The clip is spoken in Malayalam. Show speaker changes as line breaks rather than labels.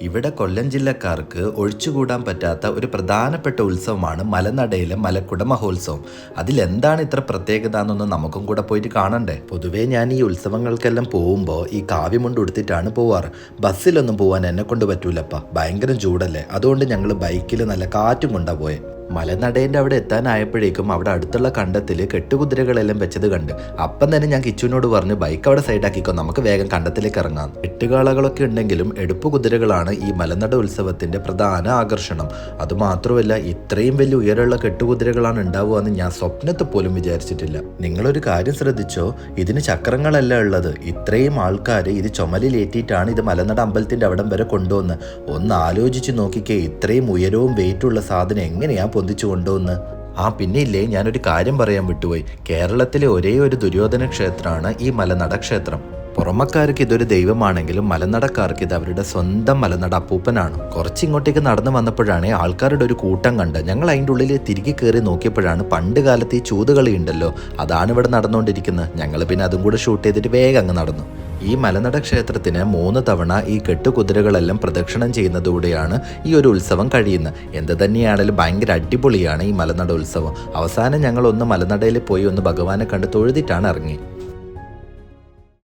ഇവിടെ കൊല്ലം ജില്ലക്കാർക്ക് ഒഴിച്ചുകൂടാൻ പറ്റാത്ത ഒരു പ്രധാനപ്പെട്ട ഉത്സവമാണ് മലനടയിലെ മലക്കുട മഹോത്സവം. അതിലെന്താണ് ഇത്ര പ്രത്യേകത എന്നൊന്ന് നമുക്കും കൂടെ പോയിട്ട് കാണണ്ടേ. പൊതുവേ ഞാൻ ഈ ഉത്സവങ്ങൾക്കെല്ലാം പോകുമ്പോൾ ഈ കാവ്യമുണ്ട് ഉടുത്തിട്ടാണ് പോവാറ്. ബസ്സിലൊന്നും പോകാൻ എന്നെ കൊണ്ട് പറ്റൂലപ്പ, ഭയങ്കര ചൂടല്ലേ. അതുകൊണ്ട് ഞങ്ങൾ ബൈക്കിൽ നല്ല കാറ്റും കൊണ്ടാ പോയെ. മലനടേൻ്റെ അവിടെ എത്താനായപ്പോഴേക്കും അവിടെ അടുത്തുള്ള കണ്ടത്തിൽ കെട്ടുകുതിരകളെല്ലാം വെച്ചത് കണ്ട് അപ്പം തന്നെ ഞാൻ കിച്ചുവിനോട് പറഞ്ഞു, ബൈക്ക് അവിടെ സൈഡാക്കിക്കോ, നമുക്ക് വേഗം കണ്ടത്തിലേക്ക് ഇറങ്ങാം. എട്ടുകാളകളൊക്കെ ഉണ്ടെങ്കിലും എടുപ്പ് കുതിരകളാണ് ഈ മലനട ഉത്സവത്തിന്റെ പ്രധാന ആകർഷണം. അതുമാത്രമല്ല, ഇത്രയും വലിയ ഉയരമുള്ള കെട്ടുകുതിരകളാണ് ഉണ്ടാവുക എന്ന് ഞാൻ സ്വപ്നത്തിൽ പോലും വിചാരിച്ചിട്ടില്ല. നിങ്ങളൊരു കാര്യം ശ്രദ്ധിച്ചോ, ഇതിന് ചക്രങ്ങളല്ല ഉള്ളത്. ഇത്രയും ആൾക്കാർ ഇത് ചുമലിലേറ്റിയിട്ടാണ് ഇത് മലനട അമ്പലത്തിന്റെ അവിടം വരെ കൊണ്ടുവന്ന്. ഒന്ന് ആലോചിച്ച് നോക്കിക്കേ, ഇത്രയും ഉയരവും വെയിറ്റുള്ള സാധനം എങ്ങനെയാ പൊന്തിച്ചു കൊണ്ടുവന്ന്. പിന്നെ ഇല്ലേ, ഞാനൊരു കാര്യം പറയാൻ വിട്ടുപോയി. കേരളത്തിലെ ഒരേ ഒരു ദുര്യോധന ക്ഷേത്രമാണ് ഈ മലനട ക്ഷേത്രം. പുറമക്കാർക്ക് ഇതൊരു ദൈവമാണെങ്കിലും മലനടക്കാർക്ക് ഇത് അവരുടെ സ്വന്തം മലനട അപ്പൂപ്പനാണ്. കുറച്ചിങ്ങോട്ടേക്ക് നടന്നു വന്നപ്പോഴാണ് ആൾക്കാരുടെ ഒരു കൂട്ടം കണ്ട്. ഞങ്ങൾ അതിൻ്റെ ഉള്ളിൽ തിരികെ കയറി നോക്കിയപ്പോഴാണ് പണ്ട് കാലത്ത് ഈ ചൂതുകളി ഉണ്ടല്ലോ, അതാണ് ഇവിടെ നടന്നുകൊണ്ടിരിക്കുന്നത്. ഞങ്ങൾ പിന്നെ അതും കൂടെ ഷൂട്ട് ചെയ്തിട്ട് വേഗം അങ്ങ് നടന്നു. ഈ മലനട ക്ഷേത്രത്തിന് 3 തവണ ഈ കെട്ടുകുതിരകളെല്ലാം പ്രദക്ഷിണം ചെയ്യുന്നതോടെയാണ് ഈ ഒരു ഉത്സവം കഴിയുന്നത്. എന്ത് തന്നെയാണെങ്കിലും ഭയങ്കര അടിപൊളിയാണ് ഈ മലനട ഉത്സവം. അവസാനം ഞങ്ങൾ ഒന്ന് മലനടയിൽ പോയി ഒന്ന് ഭഗവാനെ കണ്ട് തൊഴുതിട്ടാണ് ഇറങ്ങി.